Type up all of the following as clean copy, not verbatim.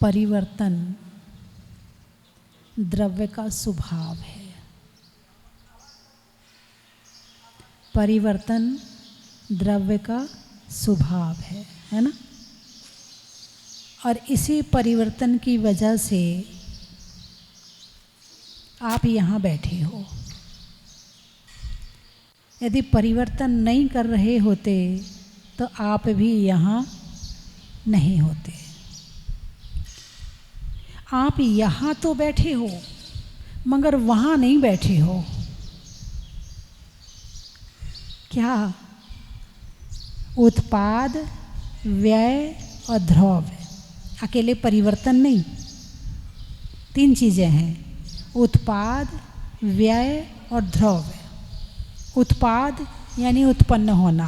परिवर्तन द्रव्य का स्वभाव है। परिवर्तन द्रव्य का स्वभाव है ना। और इसी परिवर्तन की वजह से आप यहाँ बैठे हो। यदि परिवर्तन नहीं कर रहे होते तो आप भी यहाँ नहीं होते। आप यहाँ तो बैठे हो मगर वहाँ नहीं बैठे हो। क्या? उत्पाद, व्यय और द्रव्य। अकेले परिवर्तन नहीं, 3 चीज़ें हैं, उत्पाद, व्यय और द्रव्य। उत्पाद यानी उत्पन्न होना,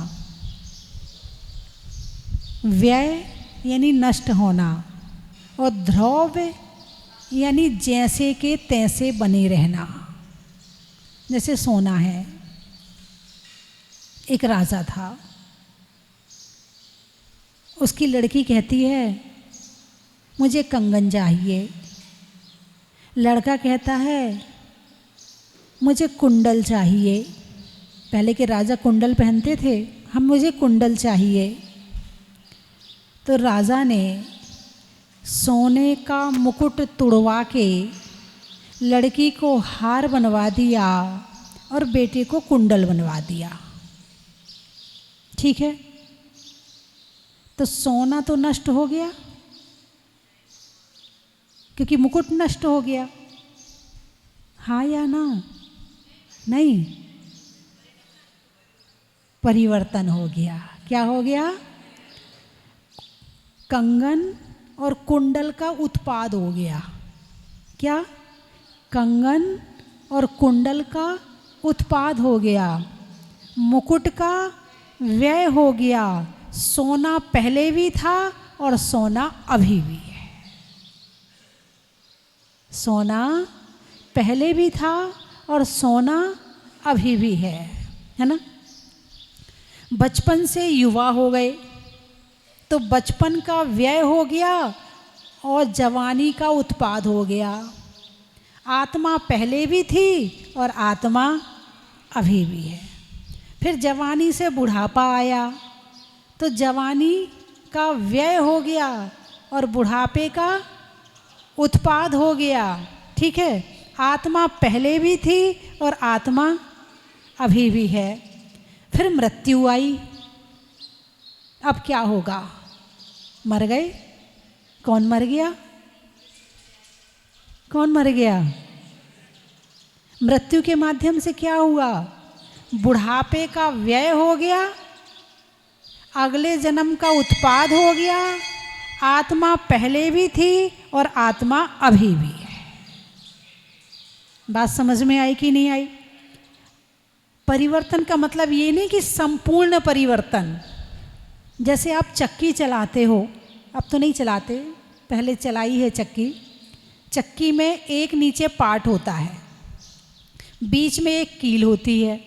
व्यय यानी नष्ट होना, और द्रव्य यानी जैसे के तैसे बने रहना। जैसे सोना है। एक राजा था, उसकी लड़की कहती है मुझे कंगन चाहिए। लड़का कहता है मुझे कुंडल चाहिए। पहले के राजा कुंडल पहनते थे, मुझे कुंडल चाहिए। तो राजा ने सोने का मुकुट तुड़वा के लड़की को हार बनवा दिया और बेटे को कुंडल बनवा दिया। ठीक है, तो सोना तो नष्ट हो गया क्योंकि मुकुट नष्ट हो गया। हाँ या ना? नहीं, परिवर्तन हो गया। क्या हो गया? कंगन और कुंडल का उत्पाद हो गया। क्या? कंगन और कुंडल का उत्पाद हो गया। मुकुट का व्यय हो गया। सोना पहले भी था और सोना अभी भी है। सोना पहले भी था और सोना अभी भी है ना। बचपन से युवा हो गए तो बचपन का व्यय हो गया और जवानी का उत्पाद हो गया। आत्मा पहले भी थी और आत्मा अभी भी है। फिर जवानी से बुढ़ापा आया तो जवानी का व्यय हो गया और बुढ़ापे का उत्पाद हो गया। ठीक है, आत्मा पहले भी थी और आत्मा अभी भी है। फिर मृत्यु आई। अब क्या होगा? मर गए। कौन मर गया? कौन मर गया? मृत्यु के माध्यम से क्या हुआ? बुढ़ापे का व्यय हो गया, अगले जन्म का उत्पाद हो गया। आत्मा पहले भी थी और आत्मा अभी भी है। बात समझ में आई कि नहीं आई? परिवर्तन का मतलब ये नहीं कि संपूर्ण परिवर्तन। जैसे आप चक्की चलाते हो, अब तो नहीं चलाते, पहले चलाई है चक्की। चक्की में एक नीचे पार्ट होता है, बीच में एक कील होती है,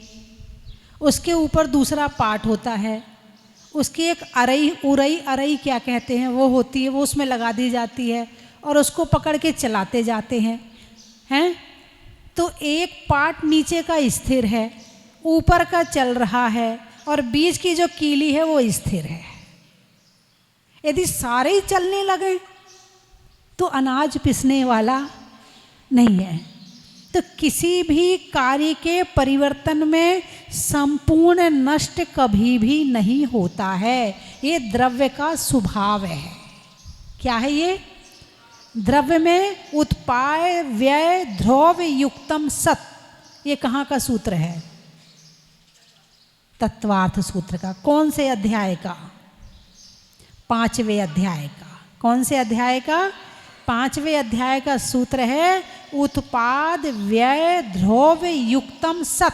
उसके ऊपर दूसरा पार्ट होता है, उसकी एक अरई क्या कहते हैं वो होती है, वो उसमें लगा दी जाती है और उसको पकड़ के चलाते जाते हैं। तो एक पार्ट नीचे का स्थिर है, ऊपर का चल रहा है और बीच की जो कीली है वो स्थिर है। यदि सारे ही चलने लगे तो अनाज पिसने वाला नहीं है। तो किसी भी कार्य के परिवर्तन में संपूर्ण नष्ट कभी भी नहीं होता है। ये द्रव्य का स्वभाव है। क्या है ये? द्रव्य में उत्पाय व्यय द्रव्य युक्तम सत। ये कहाँ का सूत्र है? तत्वार्थ सूत्र का। कौन से अध्याय का? 5वें अध्याय का। कौन से अध्याय का? 5वें अध्याय का सूत्र है उत्पाद व्यय द्रव्य युक्तम सत।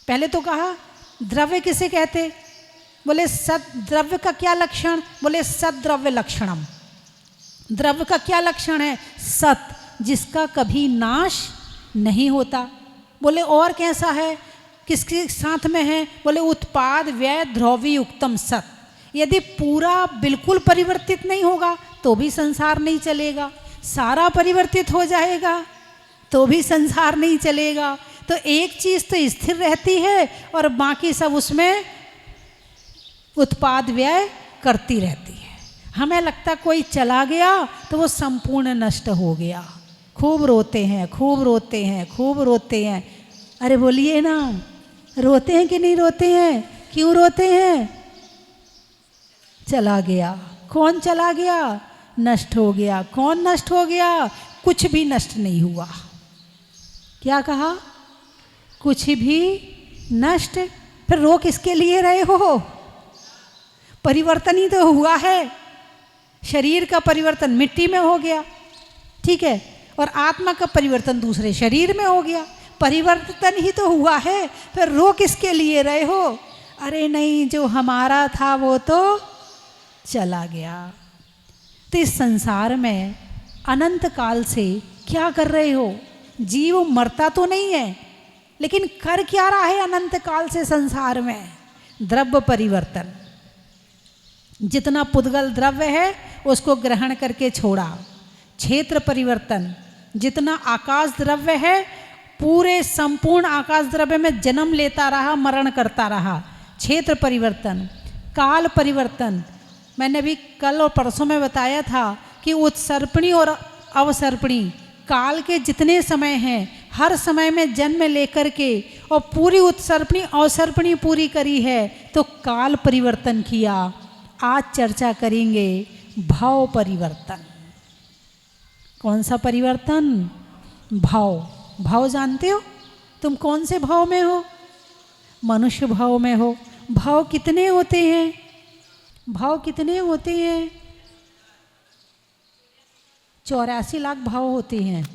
पहले तो कहा द्रव्य किसे कहते? बोले सद। द्रव्य का क्या लक्षण? बोले सद द्रव्य लक्षणम। द्रव्य का क्या लक्षण है? सत, जिसका कभी नाश नहीं होता। बोले और कैसा है? किसके साथ में है? बोले उत्पाद व्यय द्रव्य युक्तम सत। यदि पूरा बिल्कुल परिवर्तित नहीं होगा तो भी संसार नहीं चलेगा, सारा परिवर्तित हो जाएगा तो भी संसार नहीं चलेगा। तो एक चीज़ तो स्थिर रहती है और बाकी सब उसमें उत्पाद व्यय करती रहती है। हमें लगता कोई चला गया तो वो संपूर्ण नष्ट हो गया। खूब रोते हैं, खूब रोते हैं, खूब रोते हैं। अरे बोलिए ना, रोते हैं कि नहीं रोते हैं? क्यों रोते हैं? चला गया। कौन चला गया? नष्ट हो गया। कौन नष्ट हो गया? कुछ भी नष्ट नहीं हुआ। क्या कहा? कुछ भी नष्ट। फिर रो किसके लिए रहे हो? परिवर्तन ही तो हुआ है। शरीर का परिवर्तन मिट्टी में हो गया, ठीक है, और आत्मा का परिवर्तन दूसरे शरीर में हो गया। परिवर्तन ही तो हुआ है, फिर रो किसके लिए रहे हो? अरे नहीं, जो हमारा था वो तो चला गया। तो इस संसार में अनंत काल से क्या कर रहे हो? जीव मरता तो नहीं है, लेकिन कर क्या रहा है अनंत काल से संसार में? द्रव्य परिवर्तन। जितना पुद्गल द्रव्य है उसको ग्रहण करके छोड़ा। क्षेत्र परिवर्तन। जितना आकाश द्रव्य है पूरे संपूर्ण आकाश द्रव्य में जन्म लेता रहा, मरण करता रहा। क्षेत्र परिवर्तन। काल परिवर्तन। मैंने अभी कल और परसों में बताया था कि उत्सर्पणी और अवसर्पणी काल के जितने समय हैं हर समय में जन्म लेकर के और पूरी उत्सर्पणी अवसर्पणी पूरी करी है तो काल परिवर्तन किया। आज चर्चा करेंगे भाव परिवर्तन। कौन सा परिवर्तन? भाव। भाव जानते हो? तुम कौन से भाव में हो? मनुष्य भाव में हो। भाव कितने होते हैं? भाव कितने होते हैं? 84 लाख भाव होते हैं।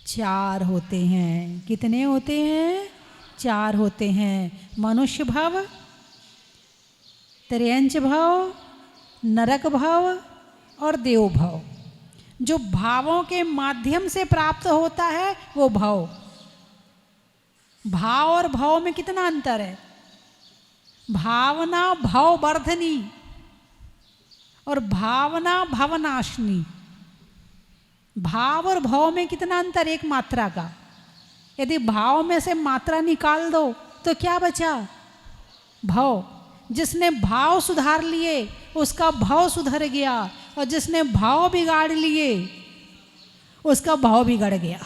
4 होते हैं। कितने होते हैं? 4 होते हैं। मनुष्य भाव, त्रयंच भाव, नरक भाव और देव भाव। जो भावों के माध्यम से प्राप्त होता है वो भाव। भाव और भाव में कितना अंतर है? भावना भाव वर्धनी और भावना भवनाशनी। भाव और भाव में कितना अंतर? एक मात्रा का। यदि भाव में से मात्रा निकाल दो तो क्या बचा? भाव। जिसने भाव सुधार लिए उसका भाव सुधर गया और जिसने भाव बिगाड़ लिए उसका भाव बिगड़ गया।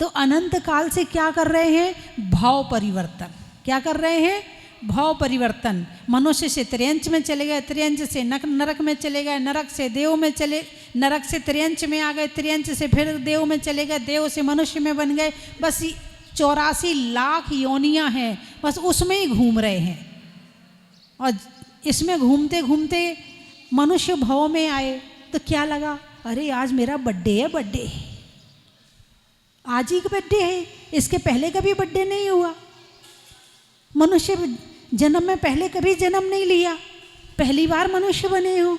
तो अनंत काल से क्या कर रहे हैं? भाव परिवर्तन। क्या कर रहे हैं? भाव परिवर्तन। मनुष्य से त्रियंच में चले गए, त्रियंच से नरक में चले गए, नरक से देव में चले, नरक से त्रियंच में आ गए, त्रियंच से फिर देव में चले गए, देव से मनुष्य में बन गए। बस 84 लाख योनियां हैं, बस उसमें ही घूम रहे हैं। और इसमें घूमते घूमते मनुष्य भाव में आए तो क्या लगा? अरे आज मेरा बर्थडे है, बर्थडे आज ही का बर्थडे है, इसके पहले कभी बर्थडे नहीं हुआ। मनुष्य जन्म में पहले कभी जन्म नहीं लिया, पहली बार मनुष्य बने हो।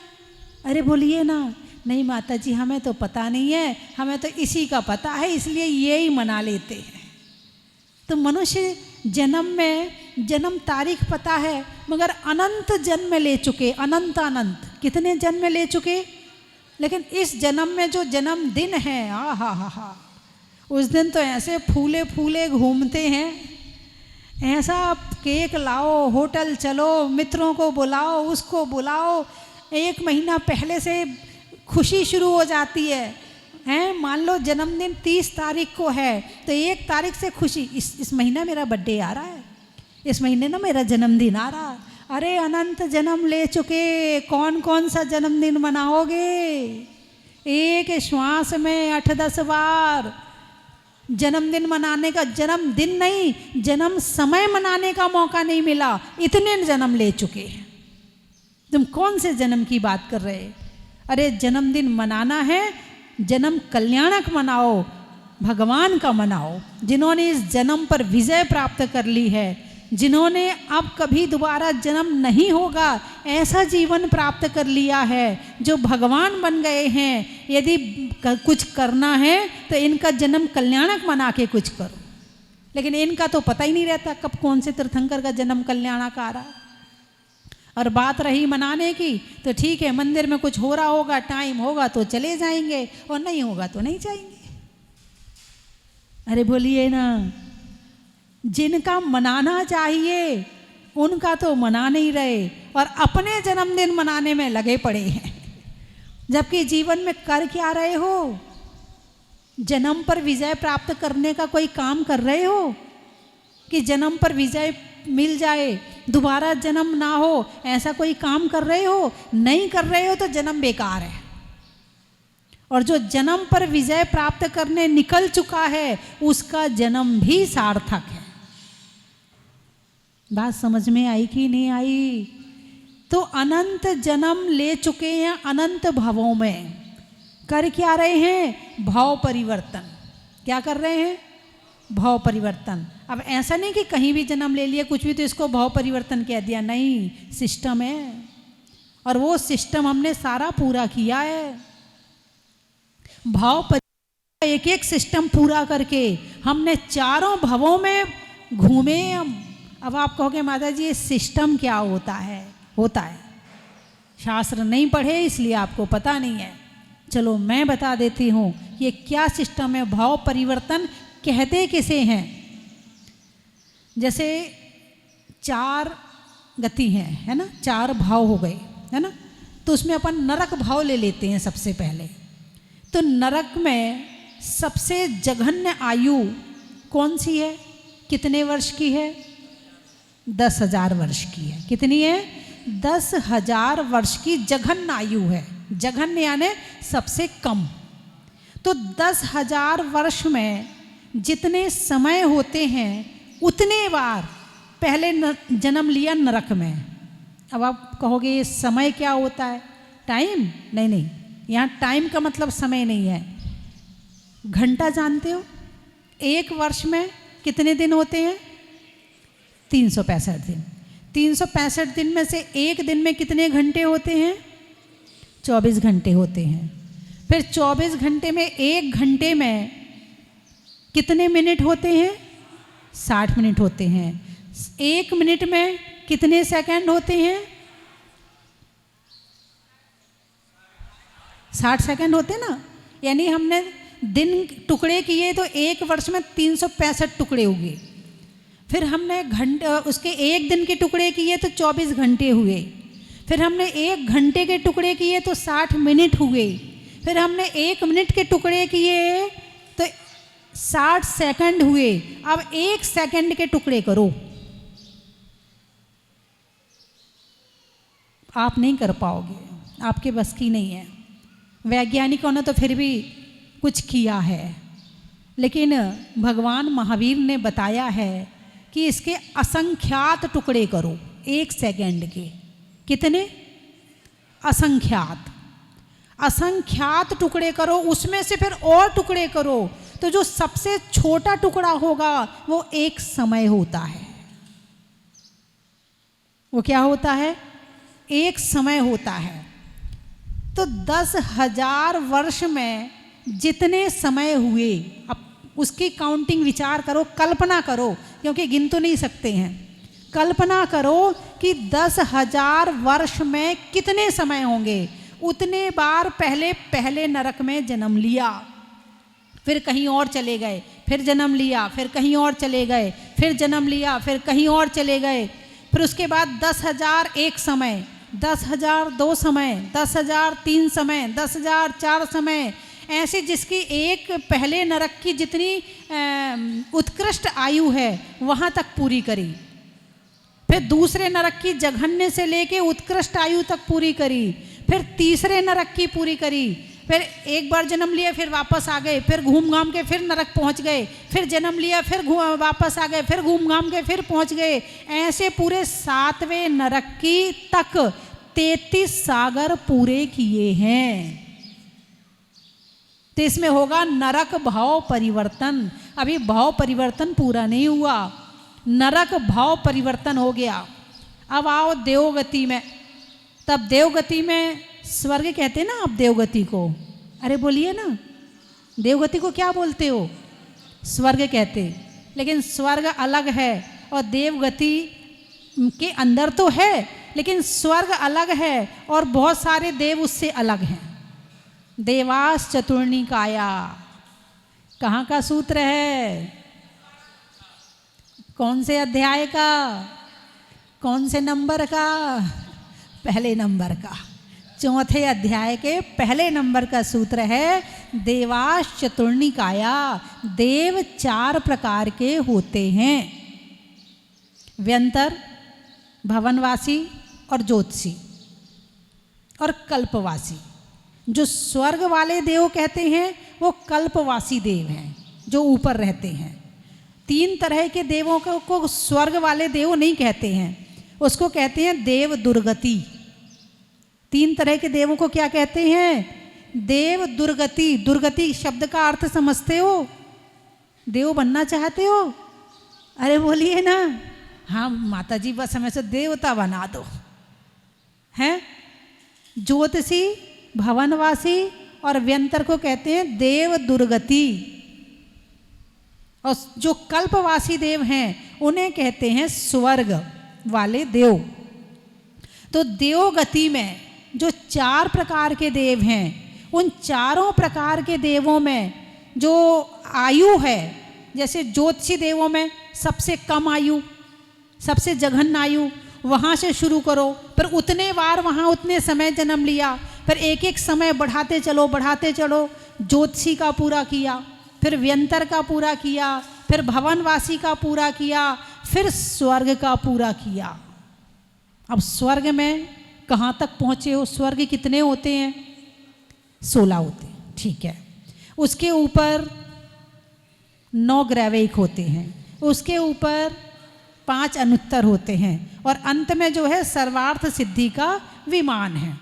अरे बोलिए ना, नहीं माता जी हमें तो पता नहीं है, हमें तो इसी का पता है इसलिए ये ही मना लेते हैं। तो मनुष्य जन्म में जन्म तारीख पता है मगर अनंत जन्म ले चुके, अनंत अनंत कितने जन्म ले चुके। लेकिन इस जन्म में जो जन्म दिन है, आ हा हा हा, उस दिन तो ऐसे फूले फूले घूमते हैं। ऐसा केक लाओ, होटल चलो, मित्रों को बुलाओ, उसको बुलाओ। 1 महीना पहले से खुशी शुरू हो जाती है। हैं, मान लो जन्मदिन 30 तारीख को है तो 1 तारीख से खुशी, इस महीना मेरा बर्थडे आ रहा है, इस महीने ना मेरा जन्मदिन आ रहा है। अरे अनंत जन्म ले चुके, कौन कौन सा जन्मदिन मनाओगे? एक श्वास में 8-10 बार जन्मदिन मनाने का, जन्मदिन नहीं जन्म समय मनाने का मौका नहीं मिला, इतने जन्म ले चुके। तुम कौन से जन्म की बात कर रहे? अरे जन्मदिन मनाना है, जन्म कल्याणक मनाओ, भगवान का मनाओ, जिन्होंने इस जन्म पर विजय प्राप्त कर ली है, जिन्होंने अब कभी दोबारा जन्म नहीं होगा ऐसा जीवन प्राप्त कर लिया है, जो भगवान बन गए हैं। यदि कुछ करना है तो इनका जन्म कल्याणक मना के कुछ करो। लेकिन इनका तो पता ही नहीं रहता कब कौन से तीर्थंकर का जन्म कल्याणक आ रहा। और बात रही मनाने की, तो ठीक है, मंदिर में कुछ हो रहा होगा, टाइम होगा तो चले जाएंगे, और नहीं होगा तो नहीं जाएंगे। अरे बोलिए ना, जिनका मनाना चाहिए उनका तो मना नहीं रहे और अपने जन्मदिन मनाने में लगे पड़े हैं। जबकि जीवन में कर क्या रहे हो? जन्म पर विजय प्राप्त करने का कोई काम कर रहे हो कि जन्म पर विजय मिल जाए, दोबारा जन्म ना हो, ऐसा कोई काम कर रहे हो? नहीं कर रहे हो तो जन्म बेकार है। और जो जन्म पर विजय प्राप्त करने निकल चुका है उसका जन्म भी सार्थक है। बात समझ में आई कि नहीं आई? तो अनंत जन्म ले चुके हैं, अनंत भवों में कर क्या रहे हैं? भाव परिवर्तन। क्या कर रहे हैं? भाव परिवर्तन। अब ऐसा नहीं कि कहीं भी जन्म ले लिया कुछ भी तो इसको भाव परिवर्तन कह दिया, नहीं, सिस्टम है और वो सिस्टम हमने सारा पूरा किया है। भाव परिवर्तन एक एक सिस्टम पूरा करके हमने चारों भवों में घूमे हम। अब आप कहोगे माता जी ये सिस्टम क्या होता है? होता है, शास्त्र नहीं पढ़े इसलिए आपको पता नहीं है। चलो मैं बता देती हूँ ये क्या सिस्टम है। भाव परिवर्तन कहते किसे हैं? जैसे 4 गति हैं, है ना, 4 भाव हो गए, है ना, तो उसमें अपन नरक भाव ले लेते हैं सबसे पहले। तो नरक में सबसे जघन्य आयु कौन सी है? कितने वर्ष की है? 10,000 वर्ष की है। कितनी है? 10,000 वर्ष की जघन्य आयु है। जघन्य यानी सबसे कम। तो 10,000 वर्ष में जितने समय होते हैं उतने बार पहले जन्म लिया नरक में। अब आप कहोगे ये समय क्या होता है? टाइम? नहीं नहीं, यहाँ टाइम का मतलब समय नहीं है। घंटा जानते हो? एक वर्ष में कितने दिन होते हैं? 365 दिन। 365 दिन में से एक दिन में कितने घंटे होते हैं? 24 घंटे होते हैं। फिर 24 घंटे में एक घंटे में कितने मिनट होते हैं? 60 मिनट होते हैं। एक मिनट में कितने सेकंड होते हैं? 60 सेकंड होते ना। यानी हमने दिन टुकड़े किए तो एक वर्ष में 365 टुकड़े हुए। फिर हमने घंटे उसके एक दिन के टुकड़े किए तो 24 घंटे हुए। फिर हमने एक घंटे के टुकड़े किए तो 60 मिनट हुए। फिर हमने एक मिनट के टुकड़े किए तो 60 सेकंड हुए। अब एक सेकंड के टुकड़े करो। आप नहीं कर पाओगे, आपके बस की नहीं है। वैज्ञानिकों ने तो फिर भी कुछ किया है, लेकिन भगवान महावीर ने बताया है कि इसके असंख्यात टुकड़े करो एक सेकंड के। कितने? असंख्यात। असंख्यात टुकड़े करो, उसमें से फिर और टुकड़े करो, तो जो सबसे छोटा टुकड़ा होगा वो एक समय होता है। वो क्या होता है? एक समय होता है। तो 10,000 वर्ष में जितने समय हुए, अब उसकी काउंटिंग विचार करो, कल्पना करो, क्योंकि गिन तो नहीं सकते हैं। कल्पना करो कि 10,000 वर्ष में कितने समय होंगे। उतने बार पहले नरक में जन्म लिया, फिर कहीं और चले गए, फिर जन्म लिया, फिर कहीं और चले गए, फिर जन्म लिया, फिर कहीं और चले गए। फिर उसके बाद 10,000 एक समय, 10,000 दो समय, 10,000 3 समय, 10,000 4 समय, ऐसे जिसकी एक पहले नरक की जितनी उत्कृष्ट आयु है वहाँ तक पूरी करी। फिर दूसरे नरक की जघन्य से लेके उत्कृष्ट आयु तक पूरी करी। फिर तीसरे नरक की पूरी करी। फिर एक बार जन्म लिया, फिर वापस आ गए, फिर घूम घाम के फिर नरक पहुंच गए, फिर जन्म लिया, फिर वापस आ गए, फिर घूम घाम के फिर पहुंच गए। ऐसे पूरे 7वें नरक की तक 33 सागर पूरे किए हैं। तो इसमें होगा नरक भाव परिवर्तन। अभी भाव परिवर्तन पूरा नहीं हुआ, नरक भाव परिवर्तन हो गया। अब आओ देवगति में। तब देवगति में स्वर्ग कहते ना आप देवगति को? अरे बोलिए ना, देवगति को क्या बोलते हो? स्वर्ग कहते। लेकिन स्वर्ग अलग है और देवगति के अंदर तो है, लेकिन स्वर्ग अलग है और बहुत सारे देव उससे अलग हैं। देवास चतुर्णिकाया कहाँ का सूत्र है? कौन से अध्याय का, कौन से नंबर का? पहले नंबर का, चौथे अध्याय के पहले नंबर का सूत्र है देवास चतुर्णिकाया। देव 4 प्रकार के होते हैं, व्यंतर, भवनवासी और ज्योतिषी और कल्पवासी। जो स्वर्ग वाले देव कहते हैं वो कल्पवासी देव हैं, जो ऊपर रहते हैं। 3 तरह के देवों को स्वर्ग वाले देव नहीं कहते हैं, उसको कहते हैं देव दुर्गति। 3 तरह के देवों को क्या कहते हैं? देव दुर्गति। दुर्गति शब्द का अर्थ समझते हो? देव बनना चाहते हो? अरे बोलिए ना। हाँ माता जी बस हमें से देवता बना दो, हैं? ज्योतिषी, भवनवासी और व्यंतर को कहते हैं देव दुर्गति। और जो कल्पवासी देव हैं उन्हें कहते हैं स्वर्ग वाले देव। तो देवगति में जो 4 प्रकार के देव हैं, उन चारों प्रकार के देवों में जो आयु है, जैसे ज्योतिषी देवों में सबसे कम आयु, सबसे जघन्य आयु, वहाँ से शुरू करो, फिर उतने बार वहाँ उतने समय जन्म लिया, फिर एक एक समय बढ़ाते चलो। ज्योतिषी का पूरा किया, फिर व्यंतर का पूरा किया, फिर भवनवासी का पूरा किया, फिर स्वर्ग का पूरा किया। अब स्वर्ग में कहाँ तक पहुँचे हो? स्वर्ग कितने होते हैं? 16 होते हैं, ठीक है। उसके ऊपर 9 ग्रैविक होते हैं, उसके ऊपर 5 अनुत्तर होते हैं और अंत में जो है सर्वार्थ सिद्धि का विमान है।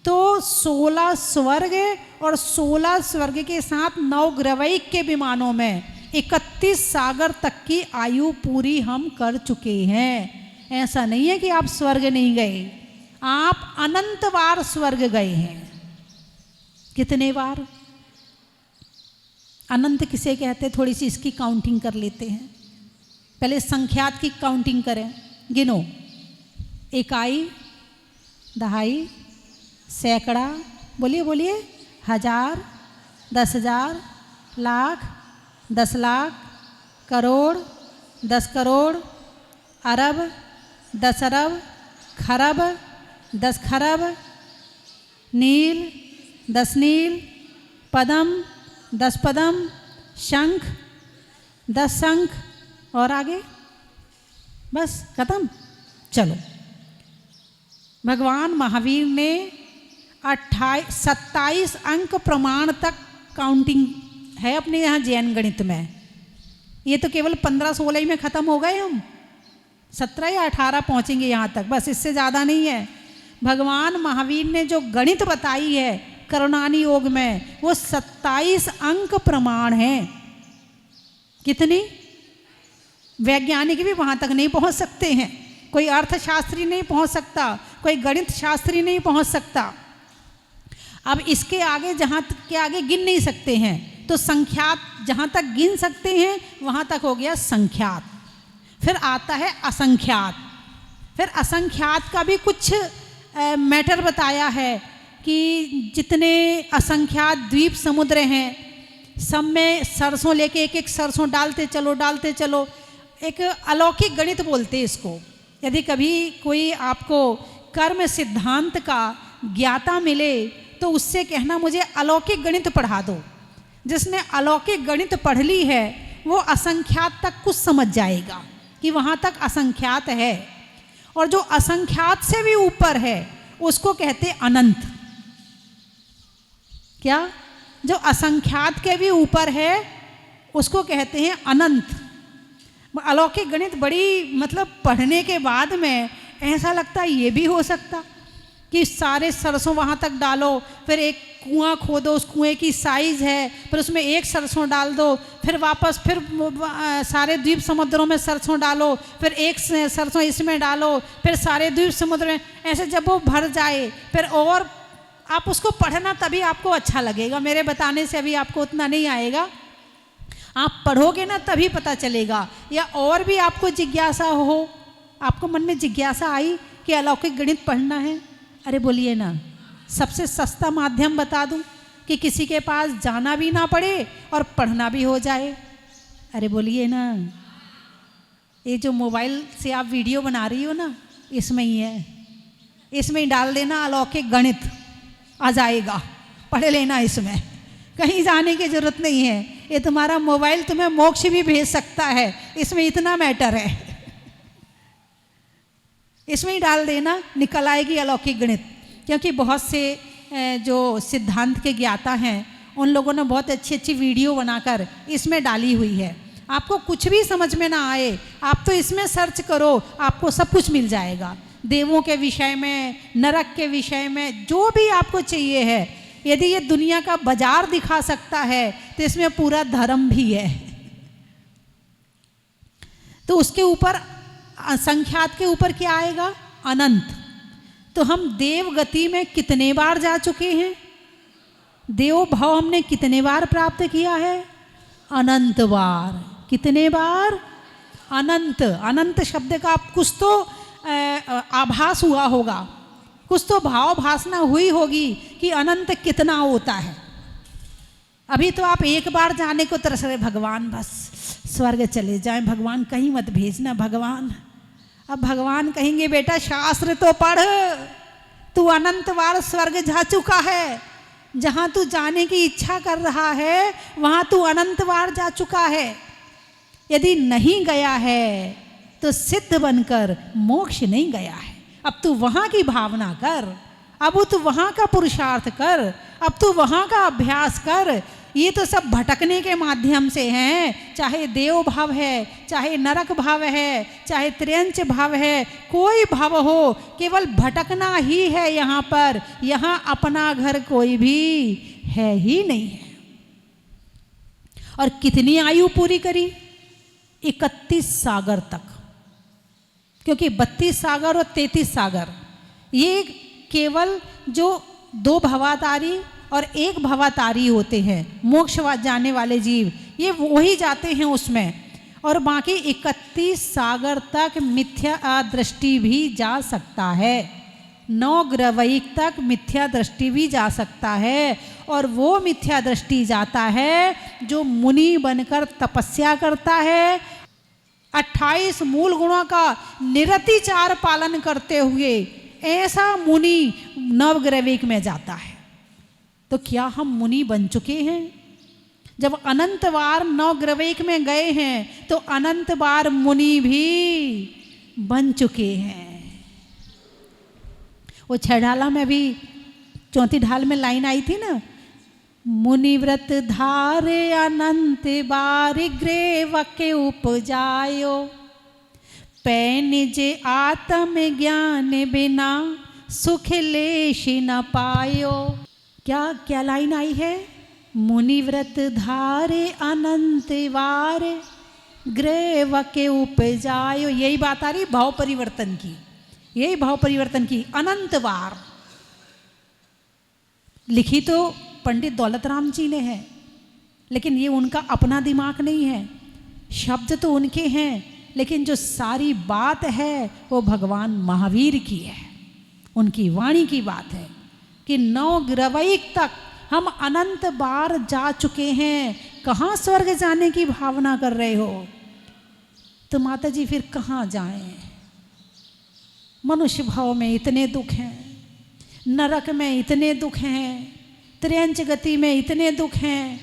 तो 16 स्वर्ग और 16 स्वर्ग के साथ 9 ग्रैविक के विमानों में 31 सागर तक की आयु पूरी हम कर चुके हैं। ऐसा नहीं है कि आप स्वर्ग नहीं गए, आप अनंत बार स्वर्ग गए हैं। कितने बार? अनंत किसे कहते? थोड़ी सी इसकी काउंटिंग कर लेते हैं। पहले संख्यात की काउंटिंग करें, गिनो। इकाई, दहाई, सैकड़ा, बोलिए, 1000, 10,000, लाख, 10 लाख, करोड़, 10 करोड़, अरब, 10 अरब, खरब, 10 खरब, नील, 10 नील, पदम, 10 पदम, शंख, 10 शंख, और आगे बस खत्म। चलो, भगवान महावीर ने 27 अंक प्रमाण तक काउंटिंग है अपने यहाँ जैन गणित में। ये तो केवल 15-16 में ख़त्म हो गए, हम 17 या 18 पहुँचेंगे यहाँ तक, बस इससे ज़्यादा नहीं है। भगवान महावीर ने जो गणित बताई है करुणानी योग में, वो 27 अंक प्रमाण है। कितनी? वैज्ञानिक भी वहाँ तक नहीं पहुँच सकते हैं, कोई अर्थशास्त्री नहीं पहुँच सकता, कोई गणित शास्त्री नहीं पहुँच सकता। अब इसके आगे जहाँ के आगे गिन नहीं सकते हैं, तो संख्यात जहाँ तक गिन सकते हैं वहाँ तक हो गया संख्यात। फिर आता है असंख्यात। फिर असंख्यात का भी कुछ मैटर बताया है कि जितने असंख्यात द्वीप समुद्र हैं, सब में सरसों लेके एक सरसों डालते चलो। एक अलौकिक गणित बोलते हैं इसको। यदि कभी कोई आपको कर्म सिद्धांत का ज्ञाता मिले तो उससे कहना मुझे अलौकिक गणित पढ़ा दो। जिसने अलौकिक गणित पढ़ ली है वो असंख्यात तक कुछ समझ जाएगा कि वहाँ तक असंख्यात है। और जो असंख्यात से भी ऊपर है उसको कहते अनंत। क्या? जो असंख्यात के भी ऊपर है उसको कहते हैं अनंत। अलौकिक गणित बड़ी पढ़ने के बाद में ऐसा लगता है ये भी हो सकता कि सारे सरसों वहाँ तक डालो, फिर एक कुआं खोदो, उस कुएं की साइज़ है, फिर उसमें एक सरसों डाल दो, फिर वापस फिर सारे द्वीप समुद्रों में सरसों डालो, फिर एक सरसों इसमें डालो, फिर सारे द्वीप समुद्र में, ऐसे जब वो भर जाए फिर और आप उसको पढ़ना तभी आपको अच्छा लगेगा। मेरे बताने से अभी आपको उतना नहीं आएगा, आप पढ़ोगे ना तभी पता चलेगा। या और भी आपको जिज्ञासा हो, आपको मन में जिज्ञासा आई कि अलौकिक गणित पढ़ना है? अरे बोलिए ना, सबसे सस्ता माध्यम बता दूं कि किसी के पास जाना भी ना पड़े और पढ़ना भी हो जाए। अरे बोलिए ना, ये जो मोबाइल से आप वीडियो बना रही हो ना, इसमें ही है, इसमें ही डाल देना अलौकिक गणित, आ जाएगा, पढ़ लेना, इसमें कहीं जाने की जरूरत नहीं है। ये तुम्हारा मोबाइल तुम्हें मोक्ष भी भेज सकता है, इसमें इतना मैटर है। इसमें ही डाल देना, निकल आएगी अलौकिक गणित। क्योंकि बहुत से जो सिद्धांत के ज्ञाता हैं उन लोगों ने बहुत अच्छी अच्छी वीडियो बनाकर इसमें डाली हुई है। आपको कुछ भी समझ में ना आए, आप तो इसमें सर्च करो, आपको सब कुछ मिल जाएगा। देवों के विषय में, नरक के विषय में, जो भी आपको चाहिए है। यदि ये दुनिया का बाजार दिखा सकता है तो इसमें पूरा धर्म भी है। तो उसके ऊपर संख्यात के ऊपर क्या आएगा? अनंत। तो हम देव गति में कितने बार जा चुके हैं? देव भाव हमने कितने बार प्राप्त किया है? अनंत बार। कितने बार? अनंत। अनंत शब्द का आप कुछ तो आभास हुआ होगा, कुछ तो भाव भासना हुई होगी कि अनंत कितना होता है। अभी तो आप एक बार जाने को तरस रहे, भगवान बस स्वर्ग चले जाएं, भगवान कहीं मत भेजना भगवान। अब भगवान कहेंगे बेटा शास्त्र तो पढ़, तू अनंत बार स्वर्ग जा चुका है, जहाँ तू जाने की इच्छा कर रहा है वहाँ तू अनंत बार जा चुका है। यदि नहीं गया है तो सिद्ध बनकर मोक्ष नहीं गया है। अब तू वहाँ की भावना कर, अब तू वहाँ का पुरुषार्थ कर, अब तू वहाँ का अभ्यास कर। ये तो सब भटकने के माध्यम से हैं, चाहे देव भाव है, चाहे नरक भाव है, चाहे त्र्यंच भाव है, कोई भाव हो, केवल भटकना ही है यहाँ पर। यहाँ अपना घर कोई भी है ही नहीं है। और कितनी आयु पूरी करी? 31 सागर तक, क्योंकि 32 सागर और 33 सागर ये केवल जो 2 भवातारी और 1 भवातारी होते हैं, मोक्ष जाने वाले जीव, ये वही जाते हैं उसमें। और बाकी 31 सागर तक मिथ्या दृष्टि भी जा सकता है, 9 ग्रवैक तक मिथ्या दृष्टि भी जा सकता है। और वो मिथ्या दृष्टि जाता है जो मुनि बनकर तपस्या करता है, 28 मूल गुणों का निरतिचार पालन करते हुए ऐसा मुनि नवग्रवैक में जाता है। तो क्या हम मुनि बन चुके हैं? जब अनंत बार नवग्रवैक में गए हैं तो अनंत बार मुनि भी बन चुके हैं। वो 6 ढाला में भी 34 ढाल में लाइन आई थी ना, मुनिव्रत धारे अनंत बार ग्रेव के उपजायो, पै निज आत्म ज्ञान बिना सुख लेश न पायो। क्या क्या लाइन आई है? मुनिव्रत धारे अनंत बार ग्रेव के उपजायो। यही बात आ रही भाव परिवर्तन की, यही भाव परिवर्तन की। अनंत बार लिखी तो पंडित दौलत राम जी ने है, लेकिन ये उनका अपना दिमाग नहीं है, शब्द तो उनके हैं, लेकिन जो सारी बात है वो भगवान महावीर की है, उनकी वाणी की बात है कि 9 ग्रवैक तक हम अनंत बार जा चुके हैं। कहाँ स्वर्ग जाने की भावना कर रहे हो? तो माता जी फिर कहाँ जाएं? मनुष्य भाव में इतने दुख हैं, नरक में इतने दुख हैं, त्र्यंच गति में इतने दुख हैं।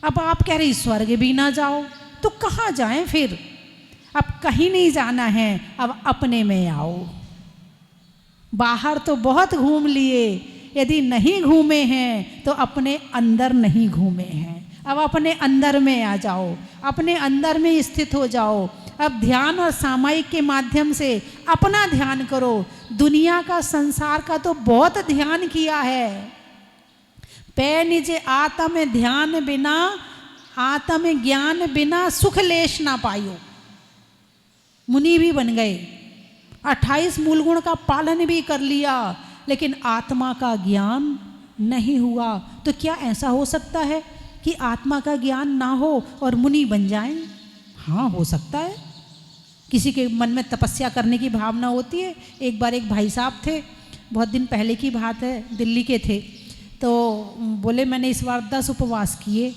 अब आप कह रही स्वर्ग भी ना जाओ, तो कहाँ जाएं फिर? अब कहीं नहीं जाना है, अब अपने में आओ। बाहर तो बहुत घूम लिए, यदि नहीं घूमे हैं तो अपने अंदर नहीं घूमे हैं। अब अपने अंदर में आ जाओ, अपने अंदर में स्थित हो जाओ। अब ध्यान और सामायिक के माध्यम से अपना ध्यान करो। दुनिया का, संसार का तो बहुत ध्यान किया है। पै निज आत्म ध्यान बिना, आत्म ज्ञान बिना सुख लेश ना पायो। मुनि भी बन गए, 28 मूल गुण का पालन भी कर लिया, लेकिन आत्मा का ज्ञान नहीं हुआ। तो क्या ऐसा हो सकता है कि आत्मा का ज्ञान ना हो और मुनि बन जाएं? हाँ, हो सकता है। किसी के मन में तपस्या करने की भावना होती है। एक बार एक भाई साहब थे, बहुत दिन पहले की बात है, दिल्ली के थे, तो बोले मैंने इस बार 10 उपवास किए।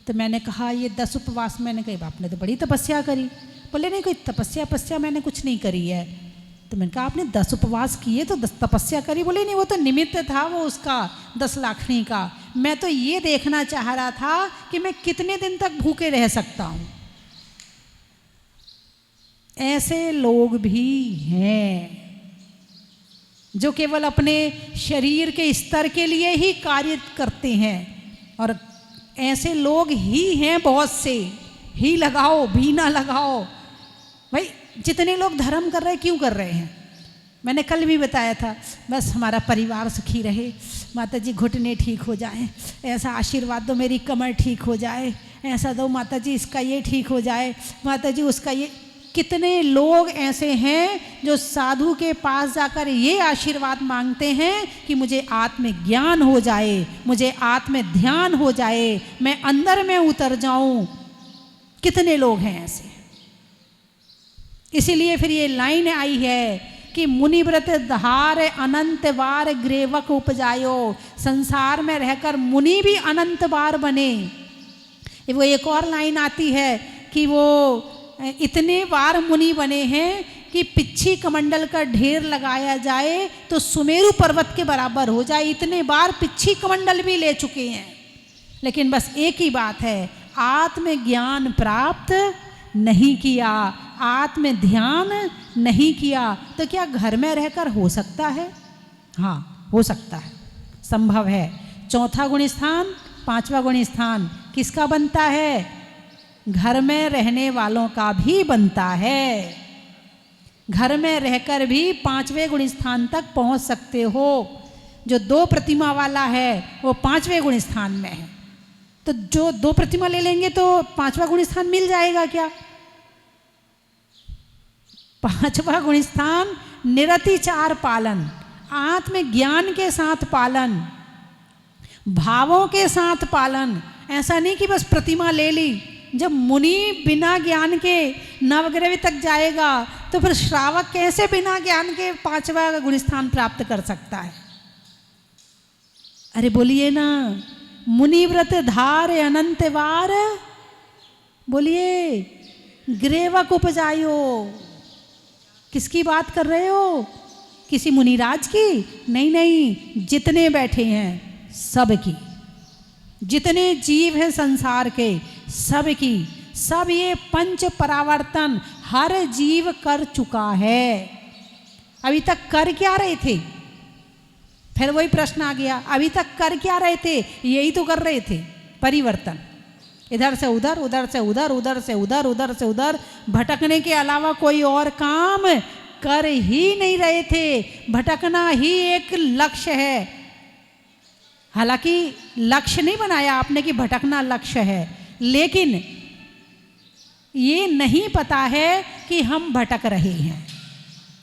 तो मैंने कहा ये 10 उपवास, मैंने कहा आपने तो बड़ी तपस्या करी। बोले नहीं, कोई तपस्या मैंने कुछ नहीं करी है। तो मैंने कहा आपने 10 उपवास किए तो 10 तपस्या करी? बोले नहीं, वो तो निमित्त था वो उसका 10 लाखनी का, मैं तो ये देखना चाह रहा था कि मैं कितने दिन तक भूखे रह सकता हूँ। ऐसे लोग भी हैं जो केवल अपने शरीर के स्तर के लिए ही कार्य करते हैं, और ऐसे लोग ही हैं बहुत से। ही लगाओ भी ना लगाओ भाई, जितने लोग धर्म कर रहे हैं क्यों कर रहे हैं? मैंने कल भी बताया था, बस हमारा परिवार सुखी रहे, माता जी घुटने ठीक हो जाए, ऐसा आशीर्वाद दो मेरी कमर ठीक हो जाए, ऐसा दो माता जी इसका ये ठीक हो जाए, माता जी उसका ये। कितने लोग ऐसे हैं जो साधु के पास जाकर ये आशीर्वाद मांगते हैं कि मुझे आत्मज्ञान हो जाए, मुझे आत्म ध्यान हो जाए, मैं अंदर में उतर जाऊं। कितने लोग हैं ऐसे। इसीलिए फिर ये लाइन आई है कि मुनिव्रत धार अनंत बार ग्रेवक उपजायो, संसार में रहकर मुनि भी अनंत बार बने। वो एक और लाइन आती है कि वो इतने बार मुनि बने हैं कि पिच्छी कमंडल का ढेर लगाया जाए तो सुमेरु पर्वत के बराबर हो जाए, इतने बार पिच्छी कमंडल भी ले चुके हैं। लेकिन बस एक ही बात है, आत्मज्ञान प्राप्त नहीं किया, आत्म ध्यान नहीं किया। तो क्या घर में रहकर हो सकता है? हाँ, हो सकता है, संभव है। चौथा गुण स्थान, 5वां गुण स्थान किसका बनता है? घर में रहने वालों का भी बनता है। घर में रहकर भी 5वें गुण स्थान तक पहुंच सकते हो। जो 2 प्रतिमा वाला है वो 5वें गुण स्थान में है, तो जो 2 प्रतिमा ले लेंगे तो 5वां गुण स्थान मिल जाएगा क्या? 5वां गुण स्थान निरतिचार पालन, आत्मज्ञान के साथ पालन, भावों के साथ पालन। ऐसा नहीं कि बस प्रतिमा ले ली। जब मुनि बिना ज्ञान के नवग्रह तक जाएगा तो फिर श्रावक कैसे बिना ज्ञान के 5वां गुण स्थान प्राप्त कर सकता है? अरे बोलिए ना, मुनिव्रत धार अनंत बार, बोलिए ग्रेवक उपजायो। किसकी बात कर रहे हो? किसी मुनिराज की? नहीं नहीं, जितने बैठे हैं सब की, जितने जीव हैं संसार के सब की। सब ये 5 परावर्तन हर जीव कर चुका है। अभी तक कर क्या रहे थे? फिर वही प्रश्न आ गया, अभी तक कर क्या रहे थे? यही तो कर रहे थे, परिवर्तन। इधर से उधर, उधर से उधर, उधर से उधर, उधर से उधर भटकने के अलावा कोई और काम कर ही नहीं रहे थे। भटकना ही एक लक्ष्य है। हालांकि लक्ष्य नहीं बनाया आपने कि भटकना लक्ष्य है, लेकिन ये नहीं पता है कि हम भटक रहे हैं।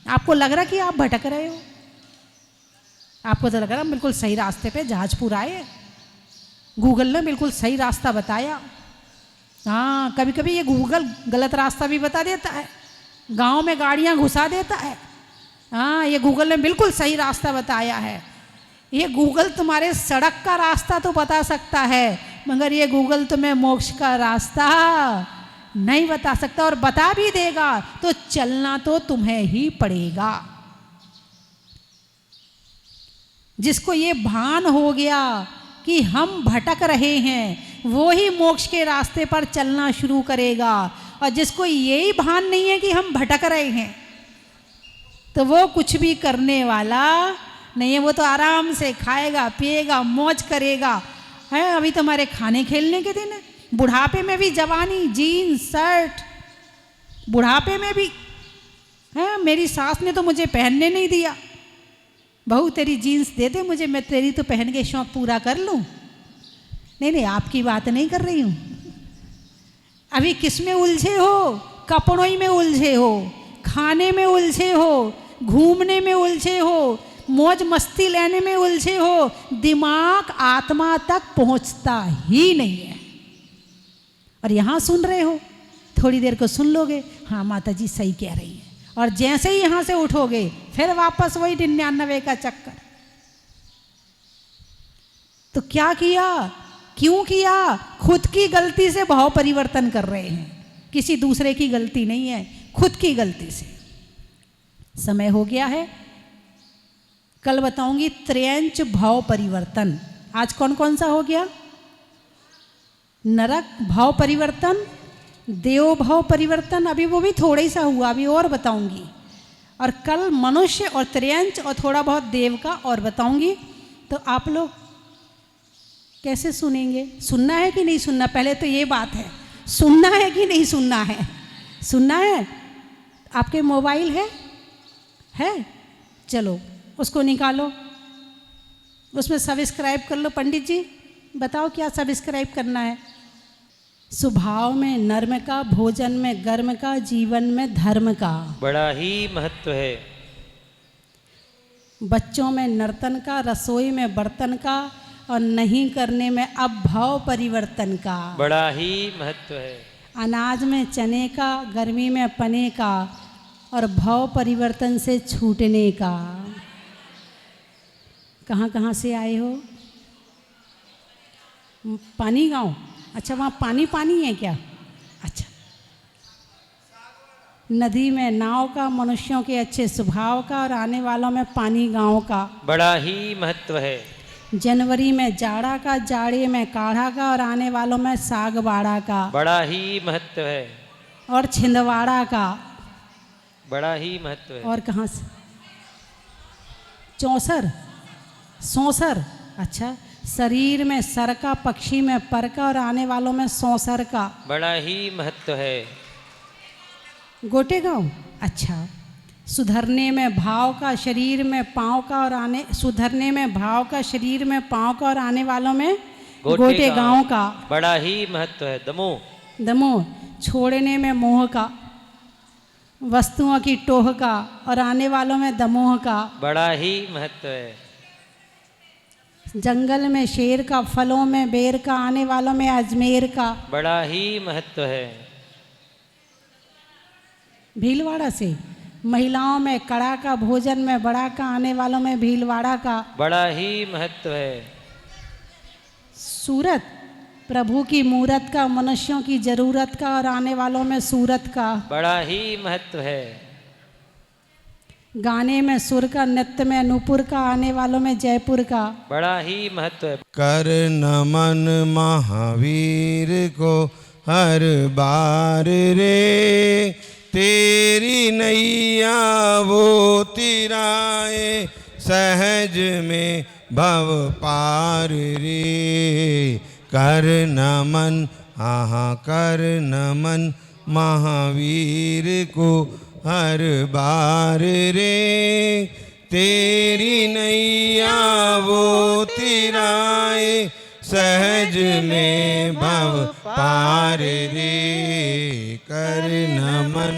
आपको लग रहा कि आप भटक रहे हो? आपको तो लग रहा बिल्कुल सही रास्ते पे जहाजपुर आए, गूगल ने बिल्कुल सही रास्ता बताया। हाँ, कभी कभी ये गूगल गलत रास्ता भी बता देता है, गांव में गाड़ियां घुसा देता है। हाँ, ये गूगल ने बिल्कुल सही रास्ता बताया है। ये गूगल तुम्हारे सड़क का रास्ता तो बता सकता है, मगर ये गूगल तुम्हें मोक्ष का रास्ता नहीं बता सकता, और बता भी देगा तो चलना तो तुम्हें ही पड़ेगा। जिसको ये भान हो गया कि हम भटक रहे हैं, वो ही मोक्ष के रास्ते पर चलना शुरू करेगा। और जिसको यही भान नहीं है कि हम भटक रहे हैं, तो वो कुछ भी करने वाला नहीं है। वो तो आराम से खाएगा, पिएगा, मौज करेगा। है, अभी तो हमारे खाने खेलने के दिन है। बुढ़ापे में भी जवानी, जीन्स शर्ट, बुढ़ापे में भी है। मेरी सास ने तो मुझे पहनने नहीं दिया। बहू तेरी जीन्स दे दे मुझे, मैं तेरी तो पहन के शौक पूरा कर लूँ। नहीं नहीं, आपकी बात नहीं कर रही हूँ। अभी किस में उलझे हो? कपड़ों ही में उलझे हो, खाने में उलझे हो, घूमने में उलझे हो, मौज मस्ती लेने में उलझे हो। दिमाग आत्मा तक पहुंचता ही नहीं है। और यहां सुन रहे हो, थोड़ी देर को सुन लोगे, हाँ माता जी सही कह रही हैं, और जैसे ही यहाँ से उठोगे फिर वापस वही 99 का चक्कर। तो क्या किया, क्यों किया? खुद की गलती से भाव परिवर्तन कर रहे हैं, किसी दूसरे की गलती नहीं है, खुद की गलती से। समय हो गया है, कल बताऊंगी त्रयंच भाव परिवर्तन। आज कौन कौन सा हो गया? नरक भाव परिवर्तन, देव भाव परिवर्तन, अभी वो भी थोड़ा ही सा हुआ, अभी और बताऊंगी। और कल मनुष्य और त्रयंच और थोड़ा बहुत देव का और बताऊंगी। तो आप लोग कैसे सुनेंगे? सुनना है कि नहीं सुनना? पहले तो ये बात है, सुनना है कि नहीं सुनना है? सुनना है। आपके मोबाइल है? चलो उसको निकालो, उसमें सब्सक्राइब कर लो। पंडित जी बताओ क्या सब्सक्राइब करना है? स्वभाव में नर्म का, भोजन में गर्म का, जीवन में धर्म का बड़ा ही महत्व है। बच्चों में नर्तन का, रसोई में बर्तन का, और नहीं करने में अभाव परिवर्तन का बड़ा ही महत्व है। अनाज में चने का, गर्मी में पने का, और भाव परिवर्तन से छूटने का। कहाँ कहाँ से आए हो? पानी गांव? अच्छा वहाँ पानी पानी है क्या? अच्छा। नदी में नाव का, मनुष्यों के अच्छे स्वभाव का, और आने वालों में पानी गांव का बड़ा ही महत्व है। जनवरी में जाड़ा का, जाड़े में काढ़ा का, और आने वालों में साग बाड़ा का बड़ा ही महत्व है। और छिंदवाड़ा का बड़ा ही महत्व है। और कहाँ से? चौसर, सौसर। अच्छा, शरीर में सर का, पक्षी में पर का, और आने वालों में सौसर का बड़ा ही महत्व है। गोटे गाँव। अच्छा, सुधरने में भाव का, शरीर में पाँव का, और आने सुधरने में भाव का, शरीर में पाँव का, और आने वालों में गोटे गाँव का बड़ा ही महत्व है। दमोह, दमोह। छोड़ने में मोह का, वस्तुओं की टोह का, और आने वालों में दमोह का बड़ा ही महत्व है। जंगल में शेर का, फलों में बेर का, आने वालों में अजमेर का बड़ा ही महत्व है। भीलवाड़ा से महिलाओं में कड़ा का, भोजन में बड़ा का, आने वालों में भीलवाड़ा का बड़ा ही महत्व है। सूरत, प्रभु की मूरत का, मनुष्यों की जरूरत का, और आने वालों में सूरत का बड़ा ही महत्व है। गाने में सुर का, नृत्य में नूपुर का, आने वालों में जयपुर का बड़ा ही महत्व है। कर नमन महावीर को हर बार रे, तेरी नैया वो तिराए, सहज में भव पार रे। कर नमन, हाँ कर नमन महावीर को हर बार रे, तेरी नैया वो तिराए, सहज में भव पार रे। कर नमन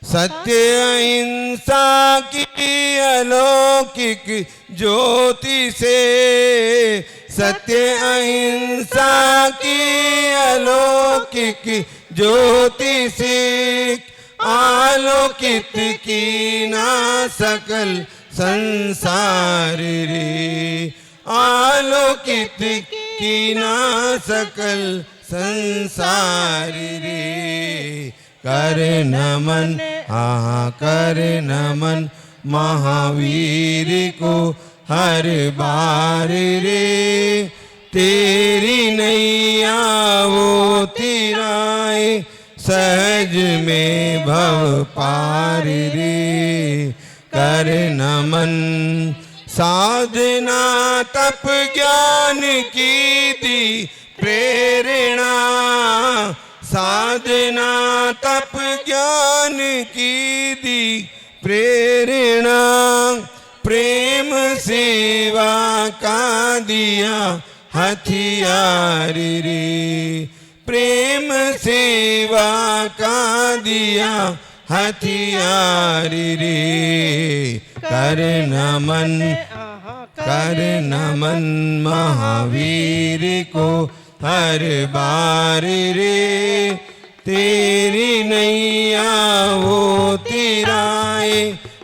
सत्य अहिंसा की अलौकिक ज्योति से, सत्य अहिंसा की अलौकिक ज्योति से, आलोकित की ना सकल संसार रे, आलोकित की ना सकल संसार रे। कर नमन, हाँ कर नमन महावीर को हर बार रे, तेरी नैया वो तिराए, सहज में भव पार रे। कर नमन साधना तप ज्ञान की दी प्रेरणा, साधना तप ज्ञान की दी प्रेरणा, प्रेम सेवा का दिया हथियार रे, प्रेम सेवा का दिया हथियार रे। कर नमन, कर नमन महावीर को हर बार रे, तेरी नैया वो तिराए,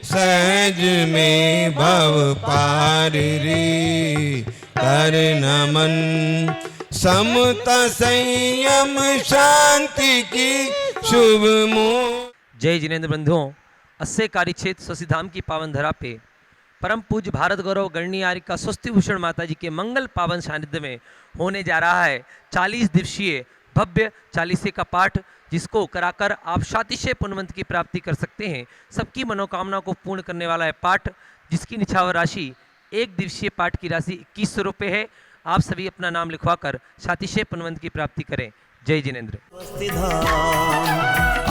सहज में भव पार रे। कर नमन समता संयम शांति की शुभ मोह। जय जिनेंद्र बंधुओं, अस्से कार्य क्षेत्र स्वस्तिधाम की पावन धरा पे परम पूज्य भारत गौरव गणनीय आर्य का स्वस्ति भूषण माता जी के मंगल पावन सानिध्य में होने जा रहा है 40 दिवसीय भव्य चालीसे का पाठ, जिसको कराकर आप शातिशय पुण्यवंत की प्राप्ति कर सकते हैं। सबकी मनोकामना को पूर्ण करने वाला है पाठ, जिसकी निछावर राशि एक दिवसीय पाठ की राशि 2100 रुपये है। आप सभी अपना नाम लिखवाकर शातिशय पुण्यवंत की प्राप्ति करें। जय जिनेंद्र। स्वस्ति धाम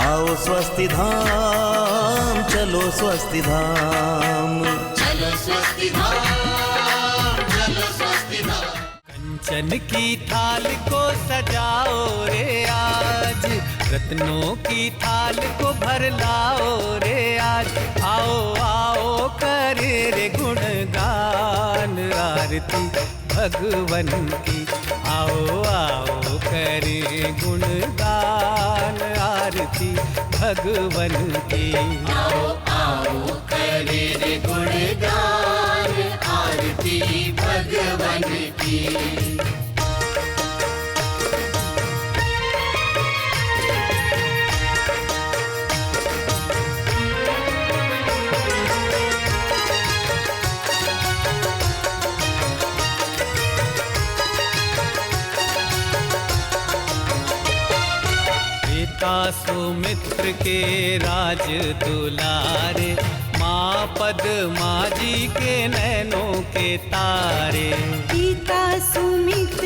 आओ, स्वस्ति धाम चलो, स्वस्ति धाम चलो स्वस्ति धाम, चलो स्वस्ति धाम। कंचन की थाल को सजाओ रे आज, रत्नों की थाल को भर लाओ रे आज। आओ आओ करे रे गुणगान आरती भगवन की। आओ आओ करे गुणगान आरती भगवन की। आओ आओ करे रे गुणगान आरती भगवन की। सुमित्र के राज दुलारे, माँ पद्मा जी के नैनों के तारे। पिता सुमित्र